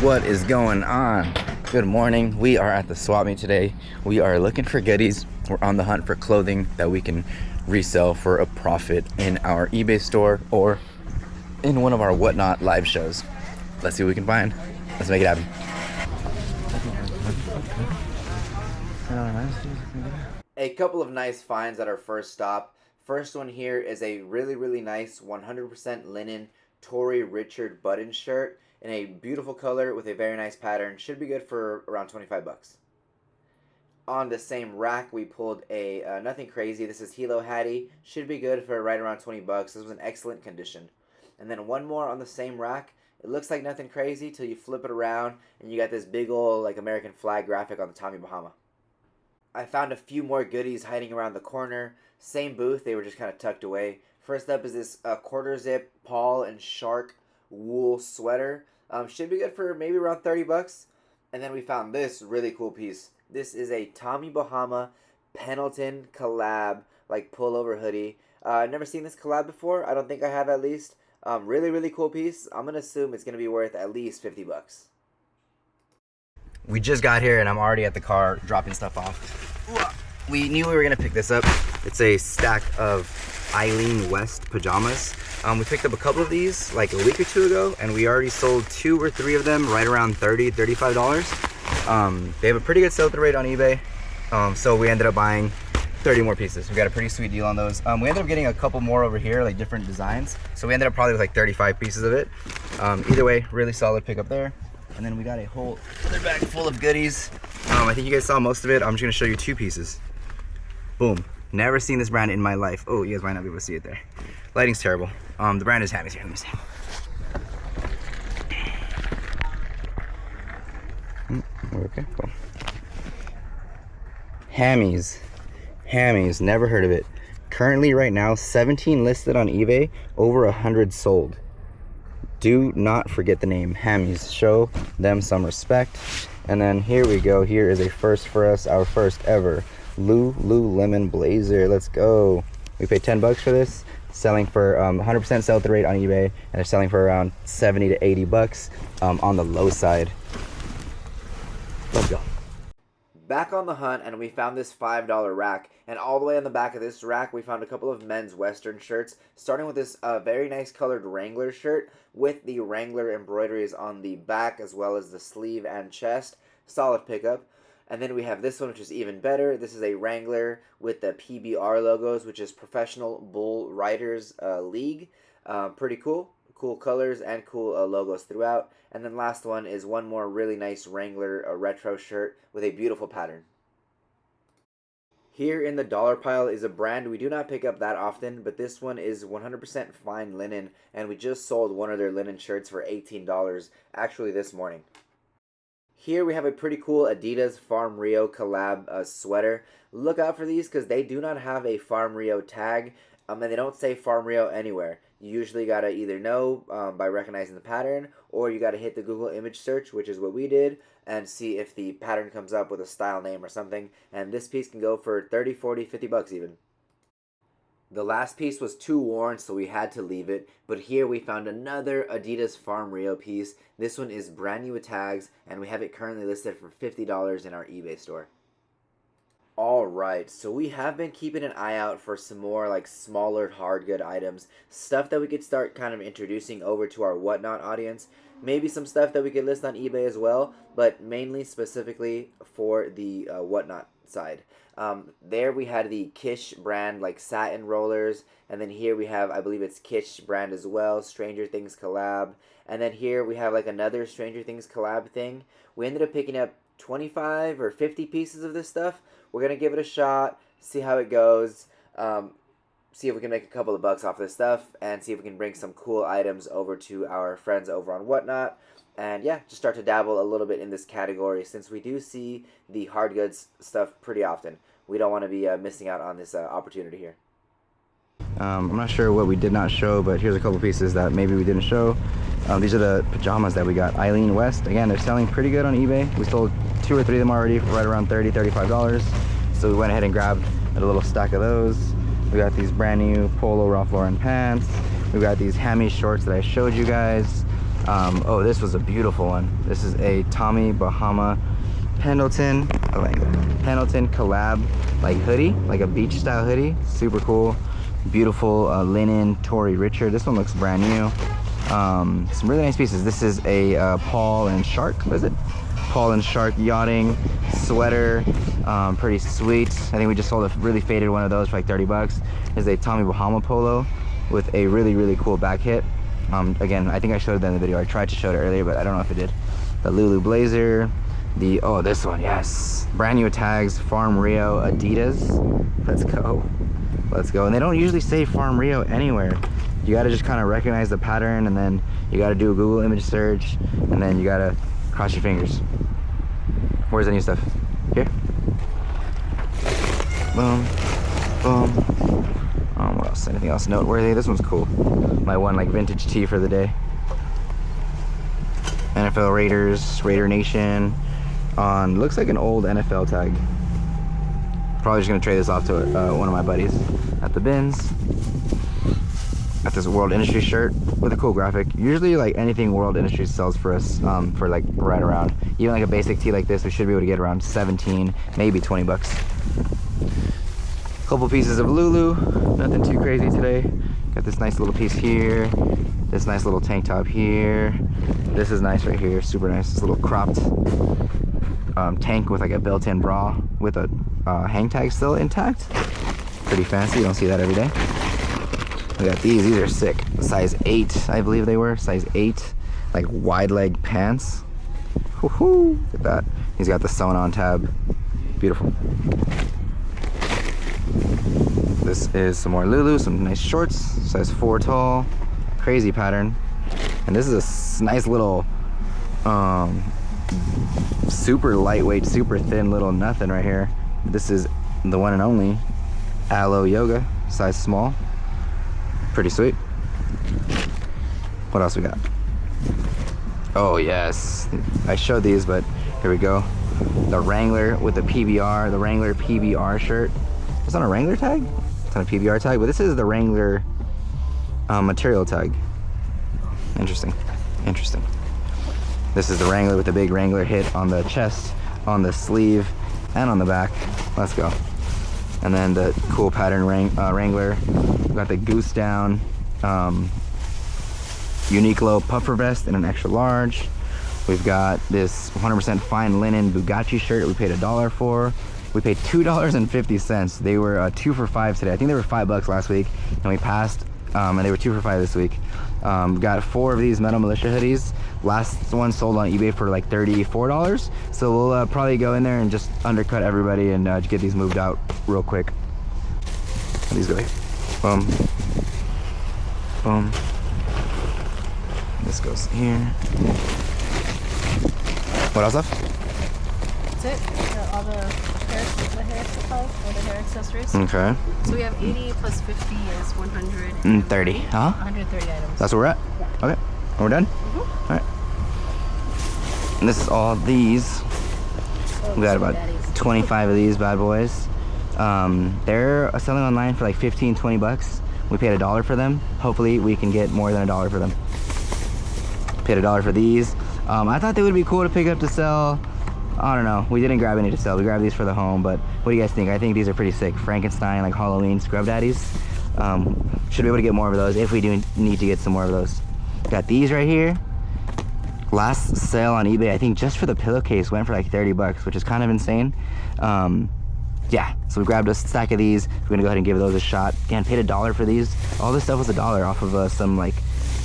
What is going on? Good morning. We are at the swap meet today. We are looking for goodies. We're on the hunt for clothing that we can resell for a profit in our eBay store or in one of our Whatnot live shows. Let's see what we can find. Let's make it happen. A couple of nice finds at our first stop. First one here is a really nice 100% linen Tory Richard button shirt in a beautiful color with a very nice pattern. Should be good for around 25 bucks. On the same rack, we pulled a nothing crazy. This is Hilo Hattie. Should be good for right around 20 bucks. This was in excellent condition. And then one more on the same rack. It looks like nothing crazy till you flip it around and you got this big old like American flag graphic on the Tommy Bahama. I found a few more goodies hiding around the corner. Same booth, they were just kind of tucked away. First up is this quarter zip Paul and Shark wool sweater. Should be good for maybe around 30 bucks. And then we found this really cool piece. This is a Tommy Bahama Pendleton collab, like pullover hoodie. I've never seen this collab before. I don't think I have, at least. Really cool piece. I'm going to assume it's going to be worth at least 50 bucks. We just got here and I'm already at the car dropping stuff off. We knew we were going to pick this up. It's a stack of Eileen West pajamas. We picked up a couple of these like a week or two ago, and we already sold 2 or 3 of them right around $30, $35. They have a pretty good sell-through rate on eBay, so we ended up buying 30 more pieces. We got a pretty sweet deal on those. We ended up getting a couple more over here, like different designs, so we ended up probably with like 35 pieces of it. Either way, really solid pickup there. And then we got a whole other bag full of goodies. I think you guys saw most of it. I'm just gonna show you 2 pieces. Boom. Never seen this brand in my life. Oh, you guys might not be able to see it there. Lighting's terrible. The brand is Hammy's here. Let me see. Okay, cool. Hammy's. Never heard of it. Currently, right now, 17 listed on eBay, over 100 sold. Do not forget the name Hammy's. Show them some respect. And then here we go. Here is a first for us, our first ever Lululemon blazer. Let's go. We paid 10 bucks for this, selling for 100% sell-through rate on eBay, and they're selling for around 70 to 80 bucks on the low side. Let's go. Back on the hunt, and we found this $5 rack, and all the way on the back of this rack we found a couple of men's western shirts, starting with this very nice colored Wrangler shirt with the Wrangler embroideries on the back as well as the sleeve and chest. Solid pickup. And then we have this one, which is even better. This is a Wrangler with the PBR logos, which is Professional Bull Riders League. Pretty cool. Cool colors and cool logos throughout. And then last one is one more really nice Wrangler retro shirt with a beautiful pattern. Here in the dollar pile is a brand we do not pick up that often, but this one is 100% fine linen, and we just sold one of their linen shirts for $18, actually this morning. Here we have a pretty cool Adidas Farm Rio collab sweater. Look out for these because they do not have a Farm Rio tag, and they don't say Farm Rio anywhere. You usually gotta either know by recognizing the pattern, or you gotta hit the Google image search, which is what we did, and see if the pattern comes up with a style name or something. And this piece can go for 30, 40, 50 bucks even. The last piece was too worn, so we had to leave it. But here we found another Adidas Farm Rio piece. This one is brand new with tags, and we have it currently listed for $50 in our eBay store. Alright, so we have been keeping an eye out for some more like smaller hard good items. Stuff that we could start kind of introducing over to our Whatnot audience. Maybe some stuff that we could list on eBay as well, but mainly specifically for the Whatnot side. There we had the Kish brand like satin rollers, and then here we have, I believe it's Kish brand as well, Stranger Things collab, and then here we have like another Stranger Things collab thing. We ended up picking up 25 or 50 pieces of this stuff. We're gonna give it a shot, see how it goes, see if we can make a couple of bucks off this stuff, and see if we can bring some cool items over to our friends over on Whatnot. And yeah, just start to dabble a little bit in this category, since we do see the hard goods stuff pretty often. We don't want to be missing out on this opportunity here. I'm not sure what we did not show, but here's a couple pieces that maybe we didn't show. These are the pajamas that we got. Eileen West. Again, they're selling pretty good on eBay. We sold 2 or 3 of them already for right around $30, $35. So we went ahead and grabbed a little stack of those. We got these brand new Polo Ralph Lauren pants. We got these Hammy shorts that I showed you guys. Oh, this was a beautiful one. This is a Tommy Bahama Pendleton collab, like hoodie, like a beach style hoodie. Super cool. Beautiful linen Tory Richard. This one looks brand new. Some really nice pieces. This is a Paul and Shark. What is it? Paul and Shark yachting sweater. Pretty sweet. I think we just sold a really faded one of those for like 30 bucks. This is a Tommy Bahama polo with a really cool back hit. Again, I think I showed that in the video. I tried to show it earlier, but I don't know if it did. The Lulu blazer. Oh, this one, yes. Brand new tags, Farm Rio Adidas. Let's go. Let's go. And they don't usually say Farm Rio anywhere. You gotta just kind of recognize the pattern, and then you gotta do a Google image search, and then you gotta cross your fingers. Where's the new stuff? Here. Boom. Boom. What else? Anything else noteworthy? This one's cool. My one like vintage tee for the day. NFL Raiders, Raider Nation. On looks like an old NFL tag. Probably just gonna trade this off to one of my buddies at the bins. Got this World Industries shirt with a cool graphic. Usually like anything World Industries sells for us for like right around, even like a basic tee like this, we should be able to get around 17, maybe 20 bucks. Couple pieces of Lulu, nothing too crazy today. Got this nice little piece here, this nice little tank top here. This is nice right here, super nice. This little cropped tank with like a built-in bra with a hang tag still intact. Pretty fancy, you don't see that every day. We got these are sick. Size 8, I believe they were, size 8, like wide leg pants. Woohoo! Look at that. He's got the sewn on tab. Beautiful. This is some more Lulu, some nice shorts, size 4 tall, crazy pattern. And this is a nice little, super lightweight, super thin little nothing right here. This is the one and only Aloe Yoga, size small. Pretty sweet. What else we got? Oh yes, I showed these, but here we go. The Wrangler with the PBR, the Wrangler PBR shirt. It's on a Wrangler tag? It's on a PBR tag, but this is the Wrangler material tag. Interesting, interesting. This is the Wrangler with the big Wrangler hit on the chest, on the sleeve, and on the back. Let's go. And then the cool pattern Wrangler. We've got the goose down Uniqlo puffer vest in an extra large. We've got this 100% fine linen Bugatti shirt we paid $1 for. We paid $2.50. They were 2 for $5 today. I think they were $5 last week, and we passed, and they were 2 for $5 this week. Got 4 of these Metal Militia hoodies. Last one sold on eBay for like $34. So we'll probably go in there and just undercut everybody and get these moved out real quick. These go here. Boom. Boom. This goes here. What else left? That's it. All the hair supplies or the hair accessories. Okay. So we have 80 plus 50 is 130. Huh? 130 items. That's where we're at? Yeah. Okay. And we're done? Mm-hmm. All right. And this is all these. We got about 25 of these bad boys. They're selling online for like 15, 20 bucks. We paid $1 for them. Hopefully we can get more than $1 for them. Paid $1 for these. I thought they would be cool to pick up to sell. I don't know. We didn't grab any to sell. We grabbed these for the home, but what do you guys think? I think these are pretty sick. Frankenstein, like Halloween scrub daddies. Should be able to get more of those if we do need to get some more of those. Got these right here. Last sale on eBay, I think just for the pillowcase went for like 30 bucks, which is kind of insane. Yeah, so we grabbed a stack of these. We're gonna go ahead and give those a shot. Again, paid $1 for these. All this stuff was $1 off of some like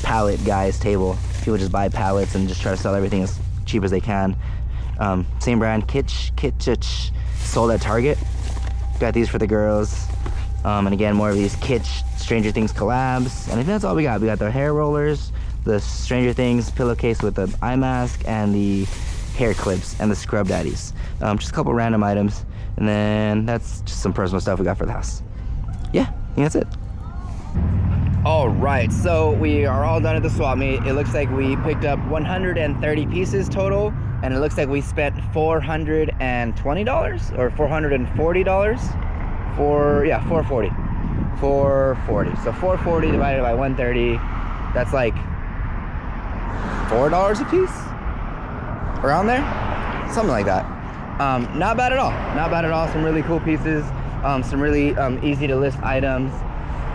pallet guy's table. People just buy pallets and just try to sell everything as cheap as they can. Same brand, Kitsch, sold at Target. Got these for the girls. And again, more of these Kitsch Stranger Things collabs. And I think that's all we got. We got the hair rollers, the Stranger Things pillowcase with the eye mask, and the hair clips, and the scrub daddies. Just a couple random items. And then that's just some personal stuff we got for the house. Yeah, I think that's it. All right, so we are all done at the swap meet. It looks like we picked up 130 pieces total, and it looks like we spent $420 or $440 for, yeah, 440. 440. So 440 divided by 130, that's like $4 a piece, around there, something like that. Not bad at all. Not bad at all. Some really cool pieces. Some really easy to list items.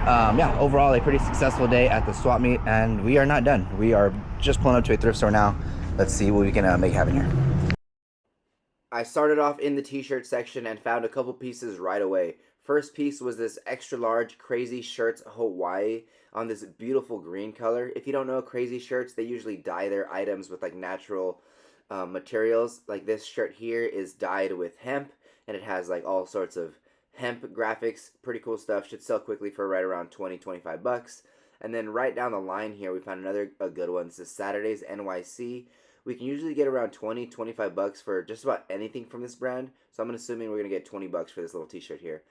Yeah, overall a pretty successful day at the swap meet, and we are not done. We are just pulling up to a thrift store now. Let's see what we can make happen here. I started off in the t-shirt section and found a couple pieces right away. First piece was this extra large Crazy Shirts Hawaii on this beautiful green color. If you don't know Crazy Shirts, they usually dye their items with like natural materials. Like this shirt here is dyed with hemp, and it has like all sorts of hemp graphics. Pretty cool stuff. Should sell quickly for right around 20-25 bucks. And then right down the line here, we found another good one. This is Saturday's NYC. We can usually get around 20-25 bucks for just about anything from this brand. So I'm assuming we're going to get 20 bucks for this little t-shirt here.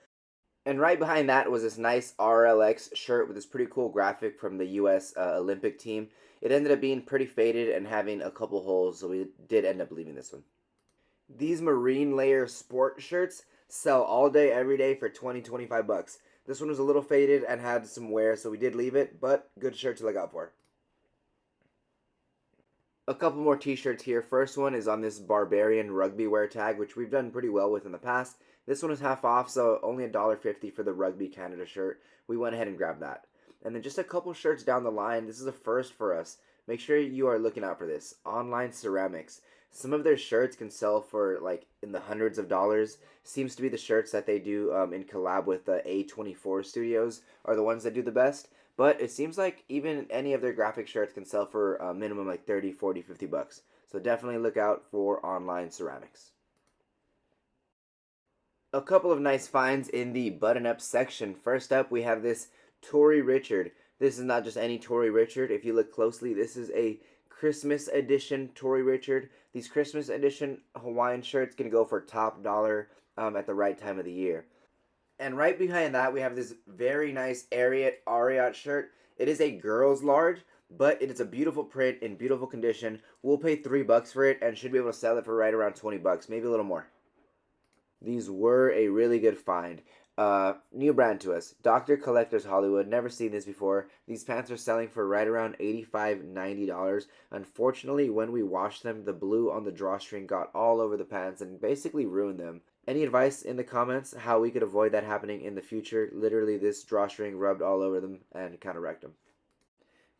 And right behind that was this nice RLX shirt with this pretty cool graphic from the U.S. Olympic team. It ended up being pretty faded and having a couple holes, so we did end up leaving this one. These marine layer sport shirts sell all day, every day for 20-25 bucks. This one was a little faded and had some wear, so we did leave it, but good shirt to look out for. A couple more t-shirts here. First one is on this Barbarian rugby wear tag, which we've done pretty well with in the past. This one is half off, so only $1.50 for the Rugby Canada shirt. We went ahead and grabbed that. And then just a couple shirts down the line. This is a first for us. Make sure you are looking out for this. Online Ceramics. Some of their shirts can sell for like in the hundreds of dollars. Seems to be the shirts that they do in collab with the A24 Studios are the ones that do the best. But it seems like even any of their graphic shirts can sell for a minimum like 30, 40, 50 bucks. So definitely look out for Online Ceramics. A couple of nice finds in the button-up section. First up, we have this Tory Richard. This is not just any Tory Richard. If you look closely, this is a Christmas edition Tory Richard. These Christmas edition Hawaiian shirts can go for top dollar at the right time of the year. And right behind that, we have this very nice Ariat shirt. It is a girl's large, but it is a beautiful print in beautiful condition. We'll pay $3 for it and should be able to sell it for right around 20 bucks, maybe a little more. These were a really good find. New brand to us. Dr. Collectors Hollywood. Never seen this before. These pants are selling for right around $85-$90. Unfortunately, when we washed them, the blue on the drawstring got all over the pants and basically ruined them. Any advice in the comments how we could avoid that happening in the future? Literally, this drawstring rubbed all over them and kind of wrecked them.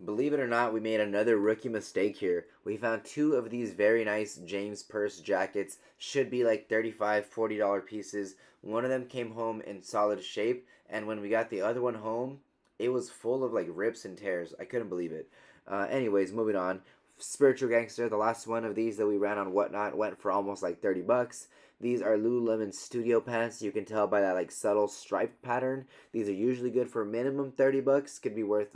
Believe it or not, we made another rookie mistake here. We found two of these very nice James Purse jackets. Should be like $35, $40 pieces. One of them came home in solid shape, and when we got the other one home, it was full of like rips and tears. I couldn't believe it. Anyways, moving on. Spiritual Gangster, the last one of these that we ran on Whatnot, went for almost like 30 bucks. These are Lululemon studio pants. You can tell by that like subtle stripe pattern. These are usually good for minimum 30 bucks. Could be worth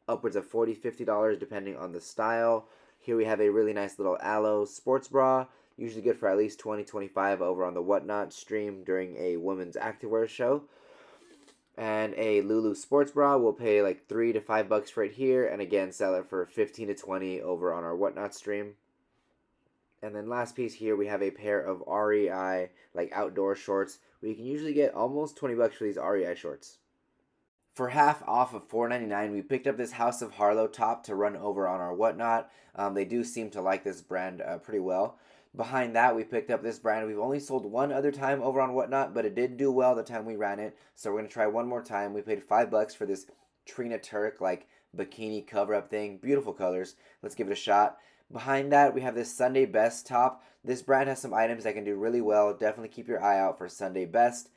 upwards of $40-$50 depending on the style. Here we have a really nice little Aloe sports bra. Usually good for at least $20-$25 over on the Whatnot stream during a women's activewear show. And a Lulu sports bra, we'll pay like $3 to $5 for it here, and again sell it for $15 to $20 over on our Whatnot stream. And then last piece here, we have a pair of REI like outdoor shorts. We can usually get almost 20 bucks for these REI shorts. For half off of $4.99, we picked up this House of Harlow top to run over on our Whatnot. They do seem to like this brand pretty well. Behind that, we picked up this brand. We've only sold one other time over on Whatnot, but it did do well the time we ran it. So we're going to try one more time. We paid $5 for this Trina Turk like bikini cover-up thing. Beautiful colors. Let's give it a shot. Behind that, we have this Sunday Best top. This brand has some items that can do really well. Definitely keep your eye out for Sunday Best.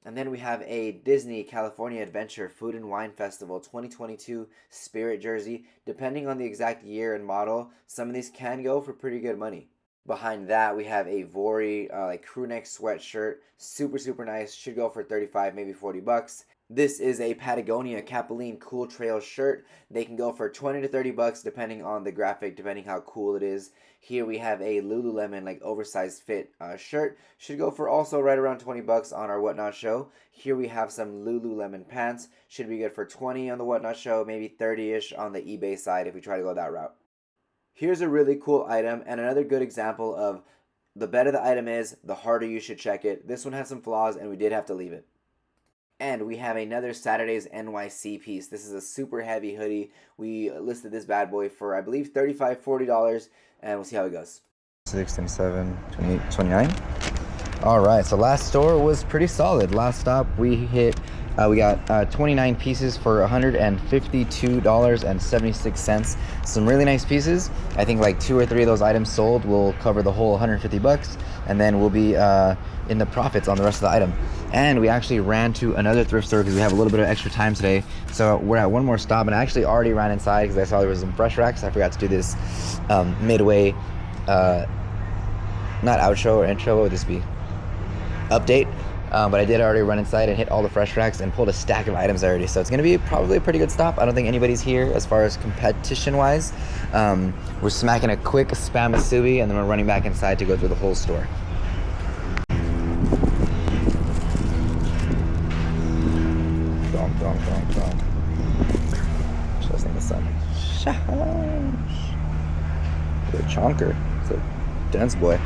And then we have a Disney California Adventure Food and Wine Festival 2022 Spirit jersey. Depending on the exact year and model, some of these can go for pretty good money. Behind that, we have a Vori like crew neck sweatshirt. Super nice. Should go for 35, maybe 40 bucks. This is a Patagonia Capilene Cool Trail shirt. They can go for 20 to 30 bucks depending on the graphic, depending how cool it is. Here we have a Lululemon like oversized fit shirt. Should go for also right around 20 bucks on our Whatnot show. Here we have some Lululemon pants. Should be good for 20 on the Whatnot show, maybe 30-ish on the eBay side if we try to go that route. Here's a really cool item and another good example of the better the item is, the harder you should check it. This one has some flaws and we did have to leave it. And we have another Saturday's NYC piece. This is a super heavy hoodie. We listed this bad boy for, I believe, $35, $40, and we'll see how it goes. 6, 27, 28, 29. All right, so last store was pretty solid. Last stop, we got 29 pieces for $152.76. Some really nice pieces. I think like 2 or 3 of those items sold will cover the whole $150, and then we'll be in the profits on the rest of the item. And we actually ran to another thrift store because we have a little bit of extra time today. So we're at one more stop, and I actually already ran inside because I saw there was some fresh racks. I forgot to do this midway, not outro or intro, what would this be? Update. But I did already run inside and hit all the fresh racks and pulled a stack of items already. So it's gonna be probably a pretty good stop. I don't think anybody's here as far as competition wise. We're smacking a quick spam asubi, and then we're running back inside to go through the whole store. Just in the sun. The chonker. It's a dense boy.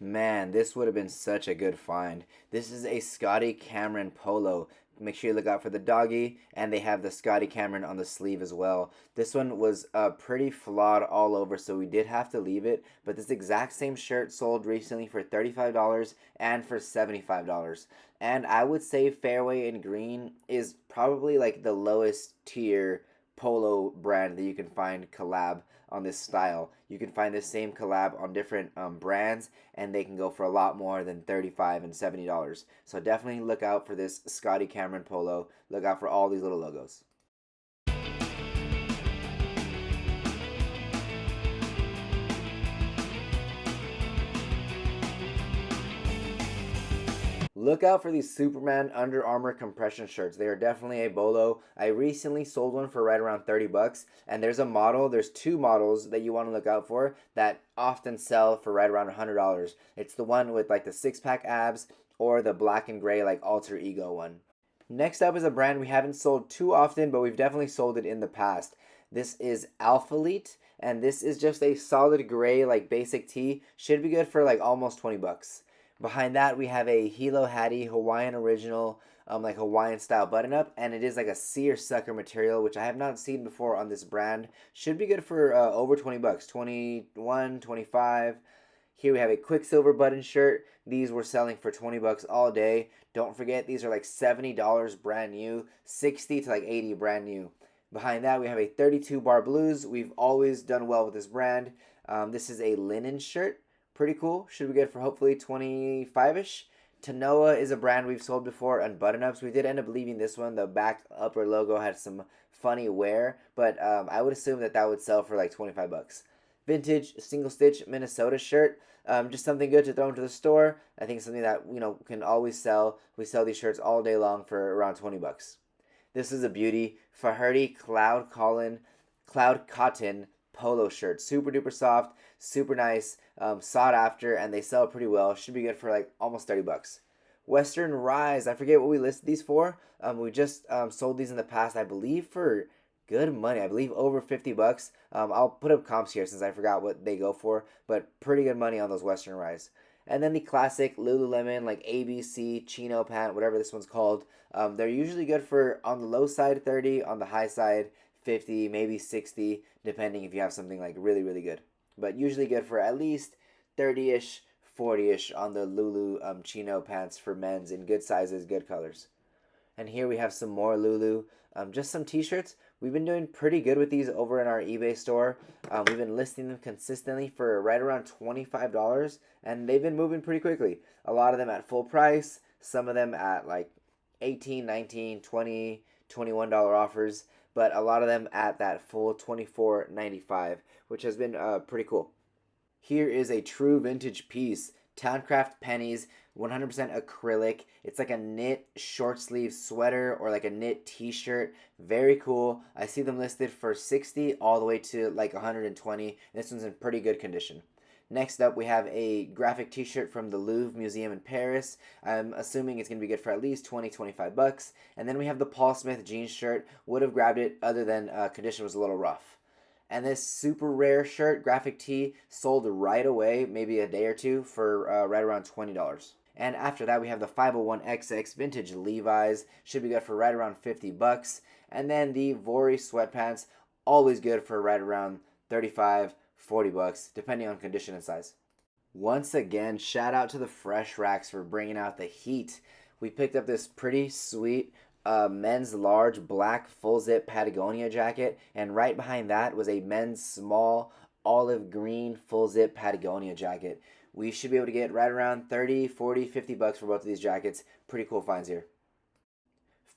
Man, this would have been such a good find. This is a Scotty Cameron polo. Make sure you look out for the doggy, and they have the Scotty Cameron on the sleeve as well. This one was pretty flawed all over, so we did have to leave it. But this exact same shirt sold recently for $35 and for $75. And I would say Fairway and Green is probably like the lowest tier polo brand that you can find collab on this style. You can find this same collab on different brands, and they can go for a lot more than $35 and $70. So definitely look out for this Scotty Cameron polo. Look out for all these little logos. Look out for these Superman Under Armour compression shirts. They are definitely a bolo. I recently sold one for right around $30, and there's 2 models that you want to look out for that often sell for right around $100. It's the one with like the 6-pack abs, or the black and gray like alter ego one. Next up is a brand we haven't sold too often, but we've definitely sold it in the past. This is Alphalete, and this is just a solid gray like basic tee. Should be good for like almost $20. Behind that, we have a Hilo Hattie Hawaiian original, like Hawaiian style button up, and it is like a seersucker material, which I have not seen before on this brand. Should be good for over $20, 21, 25. Here we have a Quicksilver button shirt. These were selling for $20 all day. Don't forget, these are like $70 brand new, 60 to like 80 brand new. Behind that, we have a 32 bar blues. We've always done well with this brand. This is a linen shirt. Pretty cool. Should be good for hopefully 25-ish. Tanoa is a brand we've sold before on button-ups. We did end up leaving this one. The back upper logo had some funny wear, but I would assume that would sell for like $25. Vintage single stitch Minnesota shirt. Just something good to throw into the store. I think something that can always sell. We sell these shirts all day long for around $20. This is a beauty. Faherty Cloud Cotton polo shirt. Super duper soft, super nice, sought after, and they sell pretty well. Should be good for like almost $30. Western Rise, I forget what we listed these for. We just sold these in the past, I believe, for good money. I believe over $50. I'll put up comps here since I forgot what they go for, but pretty good money on those Western Rise. And then the classic Lululemon, like ABC chino pant, whatever this one's called. They're usually good for, on the low side, 30, on the high side, 50, maybe 60, depending if you have something like really, really good. But usually good for at least 30-ish, 40-ish on the Lulu chino pants for men's in good sizes, good colors. And here we have some more Lulu, just some t-shirts. We've been doing pretty good with these over in our eBay store. We've been listing them consistently for right around $25, and they've been moving pretty quickly. A lot of them at full price, some of them at like $18, $19, $20, $21 offers, but a lot of them at that full $24.95, which has been pretty cool. Here is a true vintage piece. Towncraft pennies, 100% acrylic. It's like a knit short sleeve sweater or like a knit t-shirt. Very cool. I see them listed for $60 all the way to like $120. This one's in pretty good condition. Next up, we have a graphic t-shirt from the Louvre Museum in Paris. I'm assuming it's going to be good for at least 25 bucks. And then we have the Paul Smith jeans shirt. Would have grabbed it other than condition was a little rough. And this super rare shirt, graphic tee, sold right away, maybe a day or two, for right around $20. And after that, we have the 501XX vintage Levi's. Should be good for right around 50 bucks. And then the Vori sweatpants, always good for right around 35, 40 bucks, depending on condition and size. Once again, shout out to the Fresh Racks for bringing out the heat. We picked up this pretty sweet men's large black full zip Patagonia jacket, and right behind that was a men's small olive green full zip Patagonia jacket. We should be able to get right around 30, 40, 50 bucks for both of these jackets. Pretty cool finds here.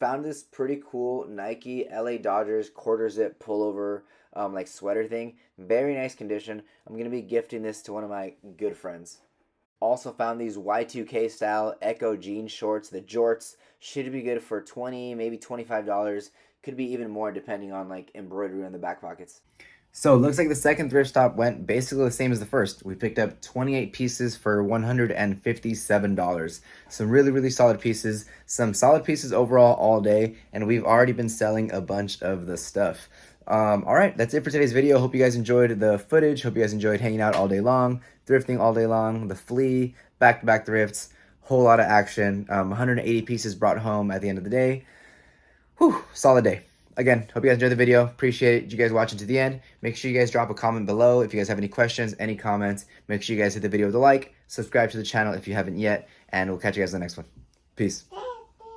Found this pretty cool Nike LA Dodgers quarter zip pullover like sweater thing. Very nice condition. I'm going to be gifting this to one of my good friends. Also found these Y2K style Echo jean shorts. The jorts should be good for $20, maybe $25. Could be even more depending on like embroidery on the back pockets. So it looks like the second thrift stop went basically the same as the first. We picked up 28 pieces for $157. Some really, really solid pieces. Some solid pieces overall all day. And we've already been selling a bunch of the stuff. All right, that's it for today's video. Hope you guys enjoyed the footage. Hope you guys enjoyed hanging out all day long, thrifting all day long, the flea, back-to-back thrifts, whole lot of action. 180 pieces brought home at the end of the day. Whew, solid day. Again, hope you guys enjoyed the video. Appreciate you guys watching to the end. Make sure you guys drop a comment below if you guys have any questions, any comments. Make sure you guys hit the video with a like, subscribe to the channel if you haven't yet, and we'll catch you guys in the next one. Peace.